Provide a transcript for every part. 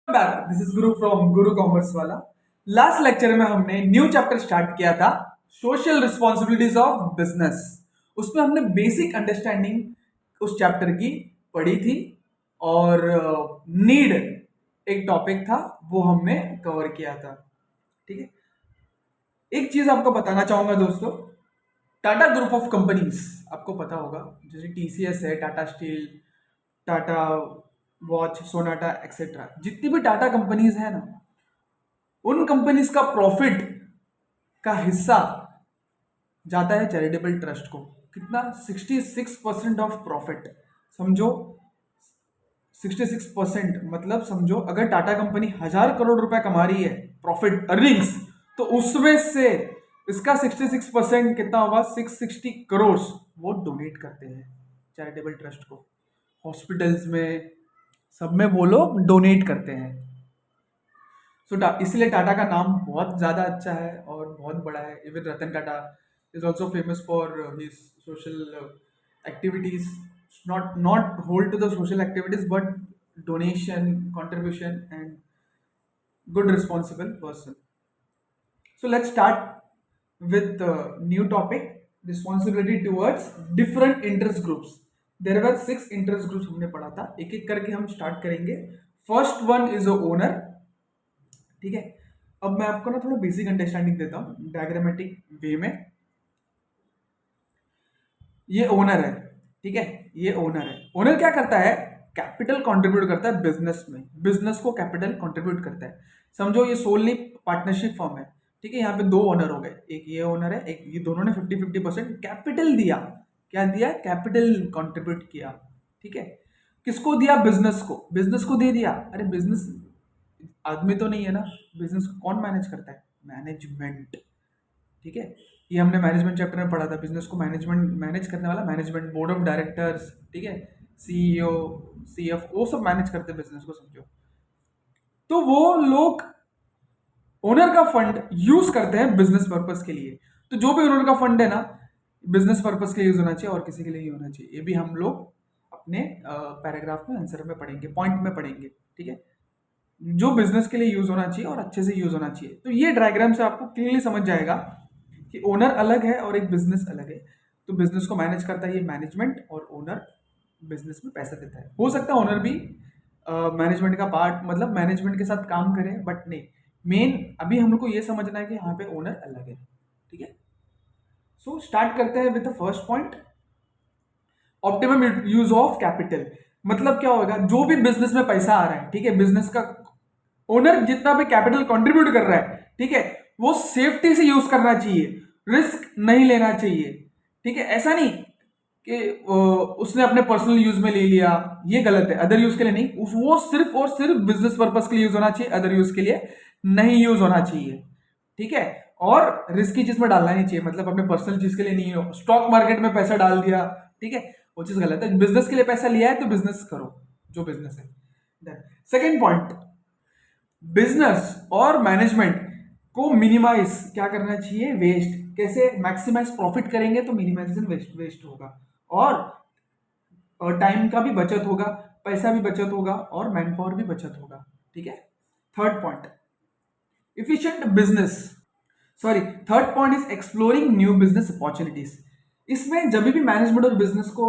Back, this is Guru from Guru commerce वाला। Last lecture में हमने न्यू चैप्टर स्टार्ट किया था, सोशल रिस्पॉन्सिबिलिटीज ऑफ बिजनेस। उसमें हमने बेसिक अंडरस्टैंडिंग उस चैप्टर की पढ़ी थी और नीड एक टॉपिक था, वो हमने कवर किया था। ठीक है, एक चीज आपको बताना चाहूंगा दोस्तों, टाटा ग्रुप ऑफ कंपनीज आपको पता होगा, जैसे टीसीएस है, Tata steel, Tata watch, Sonata etcetera. जितनी भी टाटा कंपनीज है ना, उन कंपनीज का प्रॉफिट का हिस्सा जाता है चैरिटेबल ट्रस्ट को। कितना? 66% ऑफ प्रॉफिट। समझो 66%, मतलब समझो अगर टाटा कंपनी 1,000 करोड़ रुपए कमा रही है प्रॉफिट अर्निंग्स, तो उसमें से इसका 66% कितना होगा? 660 करोड़ वो डोनेट करते हैं चैरिटेबल ट्रस्ट को। हॉस्पिटल्स में सब में वो लोग डोनेट करते हैं। इसलिए टाटा का नाम बहुत ज़्यादा अच्छा है और बहुत बड़ा है। Even Ratan Tata is also famous for his social activities, not hold to the social activities but donation, contribution and good responsible person. So let's start with the new topic, responsibility towards different interest groups. There were 6 interest groups हमने पढ़ा था, एक एक करके हम start करेंगे। First one is a owner. ठीक है, अब मैं आपको ना थोड़ा बेसिक अंडरस्टैंडिंग देता हूँ डायग्रामेटिक वे में। ये ओनर है, ठीक है, ये ओनर है। ओनर क्या करता है? कैपिटल कंट्रीब्यूट करता है बिजनेस में, बिजनेस को कैपिटल कंट्रीब्यूट करता है। समझो ये सोलली पार्टनरशिप फर्म है, ठीक है, यहाँ पे दो ओनर हो गए, एक ये ओनर है, एक ये, दोनों ने 50-50% कैपिटल दिया। क्या दिया? कैपिटल कंट्रीब्यूट किया। ठीक है, किसको दिया? बिजनेस को, बिजनेस को दे दिया। अरे बिजनेस आदमी तो नहीं है ना, बिजनेस को कौन मैनेज करता है? मैनेजमेंट। ठीक है, ये हमने मैनेजमेंट चैप्टर में पढ़ा था। बिजनेस को मैनेजमेंट मैनेज करने वाला मैनेजमेंट, बोर्ड ऑफ डायरेक्टर्स, ठीक है, सीईओ, सीएफओ, सब मैनेज करते हैं बिजनेस को, समझो। तो वो लोग ओनर का फंड यूज करते हैं बिजनेस पर्पस के लिए। तो जो भी ओनर का फंड है ना, बिजनेस पर्पस के लिए यूज होना चाहिए और किसी के लिए ही होना चाहिए। ये भी हम लोग अपने पैराग्राफ में, आंसर में पढ़ेंगे, पॉइंट में पढ़ेंगे। ठीक है, जो बिजनेस के लिए यूज होना चाहिए और अच्छे से यूज होना चाहिए। तो ये डायग्राम से आपको क्लियरली समझ जाएगा कि ओनर अलग है और एक बिजनेस अलग है। तो बिजनेस को मैनेज करता है ये मैनेजमेंट, और ओनर बिजनेस में पैसा देता है। हो सकता है ओनर भी मैनेजमेंट का पार्ट, मतलब मैनेजमेंट के साथ काम करे, बट नहीं, मेन अभी हम लोग को ये समझना है कि यहाँ पे ओनर अलग है। ठीक है, सो स्टार्ट करते हैं with the first point, optimum use of capital. मतलब क्या होगा? जो भी बिजनेस में पैसा आ रहा है, ठीक है, बिजनेस का ओनर जितना भी कैपिटल कंट्रीब्यूट कर रहा है, ठीक है, वो सेफ्टी से यूज करना चाहिए, रिस्क नहीं लेना चाहिए। ठीक है, ऐसा नहीं कि उसने अपने पर्सनल यूज में ले लिया, ये गलत है। अदर यूज के लिए नहीं, वो सिर्फ और सिर्फ बिजनेस पर्पस के लिए यूज होना चाहिए, अदर यूज के लिए नहीं यूज होना चाहिए। ठीक है, और रिस्की चीज में डालना नहीं चाहिए, मतलब अपने पर्सनल चीज के लिए नहीं हो, स्टॉक मार्केट में पैसा डाल दिया, ठीक है, वो चीज गलत है। बिजनेस के लिए पैसा लिया है तो बिजनेस करो, जो बिजनेस है। सेकेंड पॉइंट, बिजनेस और मैनेजमेंट को मिनिमाइज क्या करना चाहिए? वेस्ट। कैसे मैक्सिमाइज प्रॉफिट करेंगे तो मिनिमाइजेशन वेस्ट होगा, और टाइम का भी बचत होगा, पैसा भी बचत होगा, और मैन पावर भी बचत होगा। ठीक है, third point, efficient business, sorry, third point is exploring new business opportunities. इसमें जब भी मैनेजमेंट और बिजनेस को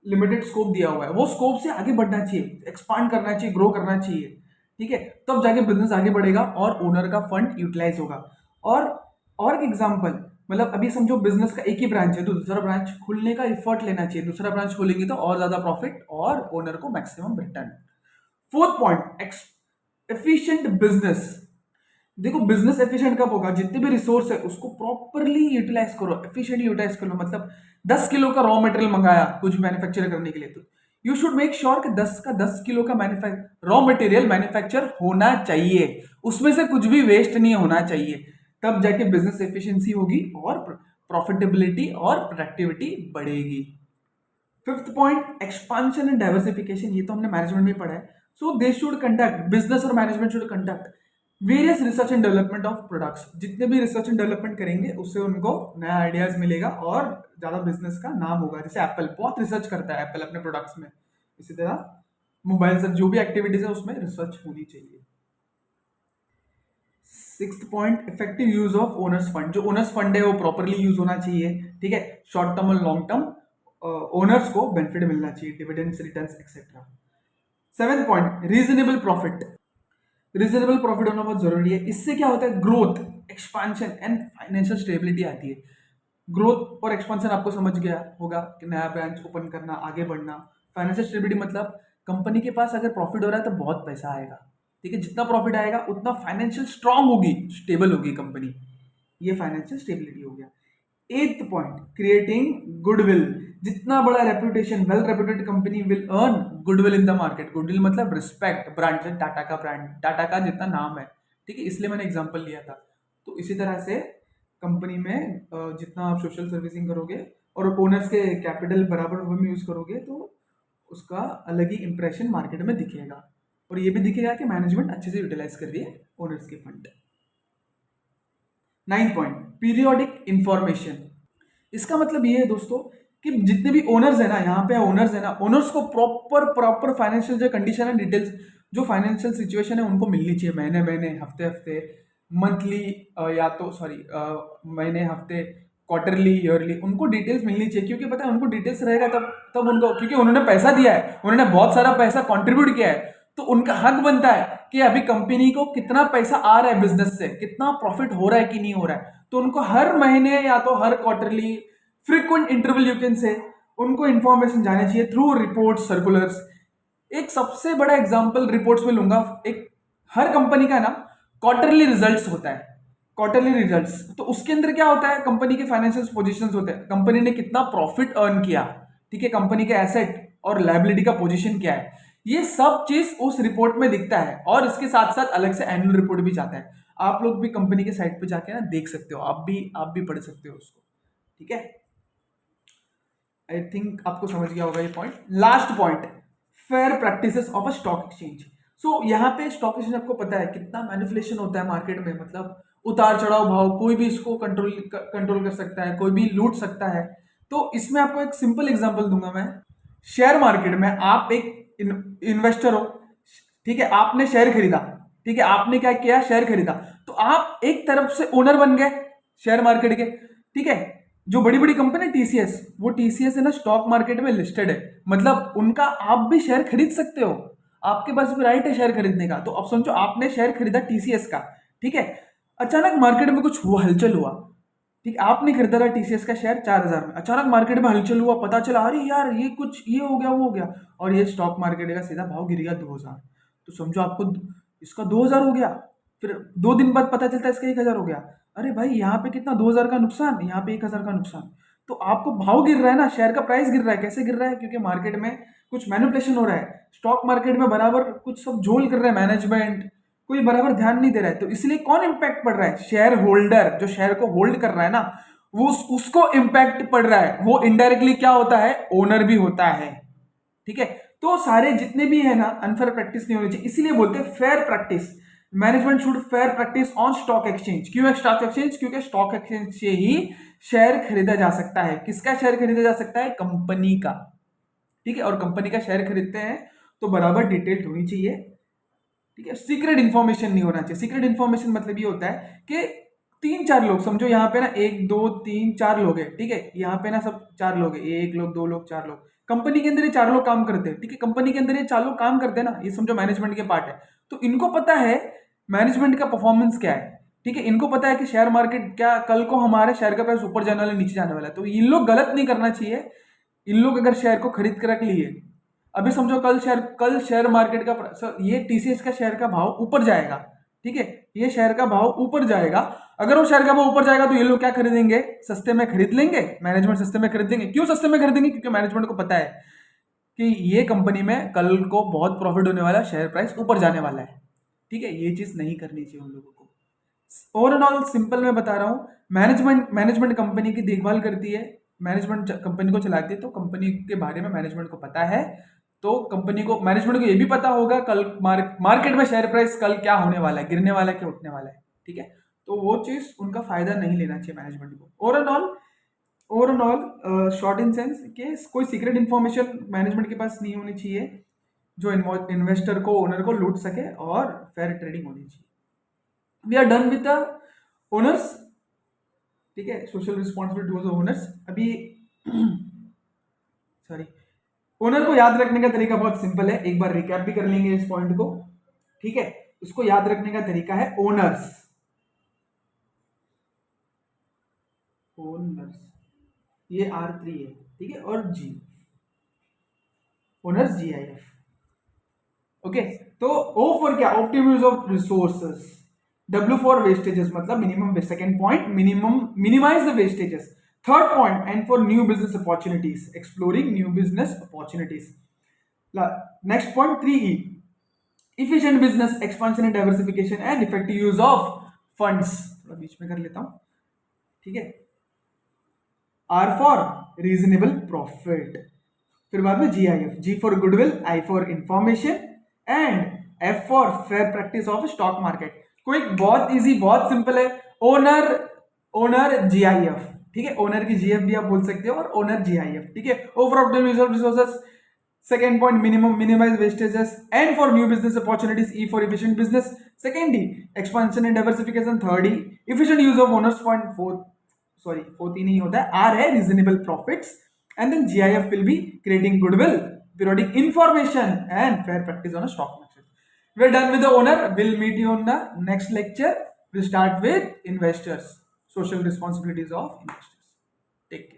लिमिटेड स्कोप दिया हुआ है, वो स्कोप से आगे बढ़ना चाहिए, एक्सपांड करना चाहिए, ग्रो करना चाहिए। ठीक है, तब जाके बिजनेस आगे बढ़ेगा और ओनर का फंड यूटिलाइज होगा। और एक एग्जांपल, मतलब अभी समझो बिजनेस का एक ही ब्रांच है, तो दूसरा ब्रांच खुलने का एफर्ट लेना चाहिए। दूसरा ब्रांच खोलेंगे तो और ज्यादा प्रॉफिट और ओनर को maximum return. Fourth point, efficient business. देखो बिजनेस एफिशिएंट कब होगा? जितने भी रिसोर्स है उसको प्रॉपरली यूटिलाइज करो, एफिशिएंटली यूटिलाइज करो। मतलब 10 किलो का रॉ मटेरियल मंगाया कुछ मैन्युफैक्चर करने के लिए, तो यू शुड मेक श्योर कि 10 किलो का रॉ मटेरियल मैन्युफैक्चर होना चाहिए, उसमें से कुछ भी वेस्ट नहीं होना चाहिए। तब जाके बिजनेस एफिशिएंसी होगी और प्रॉफिटेबिलिटी और प्रोडक्टिविटी बढ़ेगी। Fifth point, expansion and diversification. ये तो हमने मैनेजमेंट में पढ़ा है। सो दे शुड कंडक्ट, बिजनेस और management should conduct various research and development of products. जितने भी रिसर्च एंड डेवलपमेंट करेंगे उससे उनको नया आइडियाज मिलेगा और ज्यादा बिजनेस का नाम होगा। जैसे एप्पल बहुत रिसर्च करता है, एप्पल अपने प्रोडक्ट्स में, इसी तरह मोबाइल से जो भी एक्टिविटीज है उसमें रिसर्च होनी चाहिए। Sixth point, effective use of owner's fund. जो ओनर्स फंड है वो प्रॉपरली यूज होना चाहिए, ठीक है। शॉर्ट टर्म और लॉन्ग टर्म ओनर्स को बेनिफिट मिलना चाहिए, dividends, returns etcetera. Seventh point, reasonable profit. Reasonable profit होना बहुत जरूरी है। इससे क्या होता है, growth, expansion and financial stability आती है। ग्रोथ और एक्सपांशन आपको समझ गया होगा कि नया ब्रांच ओपन करना, आगे बढ़ना। फाइनेंशियल स्टेबिलिटी मतलब कंपनी के पास अगर प्रॉफिट हो रहा है तो बहुत पैसा आएगा, ठीक है। जितना प्रॉफिट आएगा उतना फाइनेंशियल स्ट्रांग होगी, स्टेबल होगी कंपनी। ये फाइनेंशियल स्टेबिलिटी हो गया। एथ पॉइंट, क्रिएटिंग गुडविल। जितना बड़ा reputation, well reputed company will earn goodwill in the market. Goodwill मतलब रिस्पेक्ट, ब्रांड से टाटा का ब्रांड, टाटा का जितना नाम है, ठीक है, इसलिए मैंने एग्जांपल लिया था। तो इसी तरह से कंपनी में जितना आप सोशल सर्विसिंग करोगे और ओनर्स के कैपिटल बराबर वे में यूज करोगे तो उसका अलग ही इंप्रेशन मार्केट में दिखेगा, और ये भी दिखेगा कि मैनेजमेंट अच्छे से यूटिलाइज कर रही है ओनर्स के फंड। 9 point, periodic information. इसका मतलब ये है दोस्तों कि जितने भी ओनर्स है ना, यहाँ पे ओनर्स है ना, ओनर्स को प्रॉपर फाइनेंशियल जो कंडीशन है, डिटेल्स, जो फाइनेंशियल सिचुएशन है उनको मिलनी चाहिए, महीने महीने, हफ्ते हफ्ते, मंथली, या तो सॉरी महीने, हफ्ते, क्वार्टरली, ईयरली, उनको डिटेल्स मिलनी चाहिए। क्योंकि पता है उनको डिटेल्स रहेगा तब तब उनको, क्योंकि उन्होंने पैसा दिया है, उन्होंने बहुत सारा पैसा कंट्रीब्यूट किया है, तो उनका हक बनता है कि अभी कंपनी को कितना पैसा आ रहा है बिजनेस से, कितना प्रॉफिट हो रहा है कि नहीं हो रहा है। तो उनको हर महीने या तो हर quarterly, frequent interval you can say, उनको इंफॉर्मेशन जानी चाहिए थ्रू रिपोर्ट, सर्कुलर्स। एक सबसे बड़ा एग्जांपल रिपोर्ट्स में लूंगा। एक हर कंपनी का ना क्वार्टरली रिजल्ट्स होता है, क्वार्टरली रिजल्ट्स। तो उसके अंदर क्या होता है, कंपनी के फाइनेंशियल पोजीशंस होते हैं, कंपनी ने कितना प्रॉफिट अर्न किया, ठीक है, कंपनी के एसेट और लायबिलिटी का पोजीशन क्या है, ये सब चीज उस रिपोर्ट में दिखता है। और इसके साथ साथ अलग से एनुअल रिपोर्ट भी जाता है। आप लोग भी कंपनी के साइट पे जाके ना देख सकते हो, आप भी पढ़ सकते हो उसको, ठीक है। आई थिंक आपको समझ गया होगा ये point. Last point, fair practices of a stock exchange. So यहाँ पे स्टॉक एक्सचेंज आपको पता है कितना मैनिपुलेशन होता है मार्केट में, मतलब उतार चढ़ाव भाव, कोई भी इसको कंट्रोल कर सकता है, कोई भी लूट सकता है। तो इसमें आपको एक सिंपल एग्जांपल दूंगा मैं। शेयर मार्केट में आप एक इन्वेस्टर हो, ठीक है, आपने शेयर खरीदा, ठीक है, आपने क्या किया, शेयर खरीदा, तो आप एक तरफ से ओनर बन गए शेयर मार्केट के, ठीक है। जो बड़ी बड़ी कंपनी टीसीएस, वो टीसीएस है ना स्टॉक मार्केट में लिस्टेड है, मतलब उनका आप भी शेयर खरीद सकते हो, आपके पास भी राइट है शेयर खरीदने का। तो अब समझो आपने शेयर खरीदा टीसीएस का, ठीक है, अचानक मार्केट में कुछ हुआ, हलचल हुआ, ठीक है, आपने खरीदा था टीसीएस का शेयर 4,000 में, अचानक मार्केट में हलचल हुआ, पता चला अरे यार ये कुछ ये हो गया वो हो गया, और ये स्टॉक मार्केट का सीधा भाव गिर गया 2,000। तो समझो आपको इसका 2,000 हो गया, फिर 2 दिन बाद पता चलता है इसका 1,000 हो गया। अरे भाई यहाँ पे कितना, 2,000 का नुकसान, यहाँ पे 1,000 का नुकसान। तो आपको भाव गिर रहा है ना, शेयर का प्राइस गिर रहा है। कैसे गिर रहा है, क्योंकि मार्केट में कुछ मैनिपुलेशन हो रहा है, स्टॉक मार्केट में बराबर कुछ सब झोल कर रहा है मैनेजमेंट, कोई बराबर ध्यान नहीं दे रहा है। तो इसलिए कौन इंपैक्ट पड़ रहा है, शेयर होल्डर, जो शेयर को होल्ड कर रहा है ना, वो उसको इंपैक्ट पड़ रहा है। वो इनडायरेक्टली क्या होता है, ओनर भी होता है, ठीक है। तो सारे जितने भी है ना, अनफेयर प्रैक्टिस नहीं होनी चाहिए, इसीलिए बोलते हैं fair practice. Management should fair practice on stock exchange. क्यों स्टॉक एक्सचेंज, क्योंकि स्टॉक एक्सचेंज से ही शेयर खरीदा जा सकता है। किसका शेयर खरीदा जा सकता है, कंपनी का, ठीक है। और कंपनी का शेयर खरीदते हैं तो बराबर डिटेल होनी चाहिए, ठीक है। सीक्रेट इंफॉर्मेशन नहीं होना चाहिए। सीक्रेट इंफॉर्मेशन मतलब ये होता है कि 3-4 लोग, समझो यहाँ पे ना 1 2 3 4 लोग हैं, ठीक है, यहाँ पे ना सब 4 लोग हैं, 1 लोग 2 लोग 4 लोग, कंपनी के अंदर ये 4 लोग काम करते हैं, ठीक है। कंपनी के अंदर ये 4 लोग काम करते हैं ना, ये समझो मैनेजमेंट के पार्ट है। तो इनको पता है मैनेजमेंट का परफॉर्मेंस क्या है, ठीक है। इनको पता है कि शेयर मार्केट क्या, कल को हमारे शेयर का प्राइस ऊपर जाने वाला नीचे जाने वाला है। तो इन लोग गलत नहीं करना चाहिए। इन लोग अगर शेयर को खरीद कर रख लिए, अभी समझो कल शेयर मार्केट का ये टीसीएस का शेयर का भाव ऊपर जाएगा, ठीक है, ये शेयर का भाव ऊपर जाएगा। अगर वो शेयर का भाव ऊपर जाएगा तो ये लोग क्या खरीदेंगे, सस्ते में खरीद लेंगे, मैनेजमेंट सस्ते में खरीदेंगे। क्यों सस्ते में खरीदेंगे, क्योंकि मैनेजमेंट को पता है कि ये कंपनी में कल को बहुत प्रॉफिट होने वाला है, शेयर प्राइस ऊपर जाने वाला है, ठीक है। ये चीज नहीं करनी चाहिए उन लोगों को। ओवरऑल सिंपल मैं बता रहा हूँ, मैनेजमेंट कंपनी की देखभाल करती है, मैनेजमेंट कंपनी को चलाती है, तो कंपनी के बारे में मैनेजमेंट को पता है। तो कंपनी को, मैनेजमेंट को ये भी पता होगा कल मार्केट में शेयर प्राइस कल क्या होने वाला है, गिरने वाला है क्या उठने वाला है, ठीक है। तो वो चीज उनका फायदा नहीं लेना चाहिए मैनेजमेंट को। ओवरऑल शॉर्ट इन सेंस कि कोई सीक्रेट इंफॉर्मेशन मैनेजमेंट के पास नहीं होनी चाहिए जो इन्वेस्टर को, ओनर को लूट सके, और फेयर ट्रेडिंग होनी चाहिए। We are done with the owners, ठीक है, सोशल रिस्पॉन्सिबिलिटी टू ओनर्स। अभी सॉरी, ओनर को याद रखने का तरीका बहुत सिंपल है, एक बार रिकैप भी कर लेंगे इस पॉइंट को, ठीक है। उसको याद रखने का तरीका है ओनर्स, ओनर्स ये R3 है, ठीक है, और जी, ओनर्स GIF, ओके। तो O फॉर क्या, optimum use of resources, W for wastages मतलब minimum, second point minimise the wastages, third point and for new business opportunities, exploring new business opportunities. Next point 3E, efficient business expansion and diversification and effective use of funds, थोड़ा बीच में कर लेता हूं, ठीक है। R for reasonable profit, फिर बाद में GIF, G for goodwill, I for information and F for fair practice of stock market. कोई बहुत इजी, बहुत सिंपल है, ओनर, ओनर GIF, ठीक है, ओनर की GF भी आप बोल सकते हो और ओनर GIF, ठीक है। O for optimum use of resources, second point minimize wastages, and for new business opportunities, E for efficient business, second D expansion and diversification, third E efficient use of owners fund, fourth E नहीं होता है, R है reasonable profits, and then GIF will be creating goodwill, periodic information and fair practice on a stock market. We're done with the owner. We'll meet you on the next lecture. We'll start with investors, social responsibilities of investors. Take care.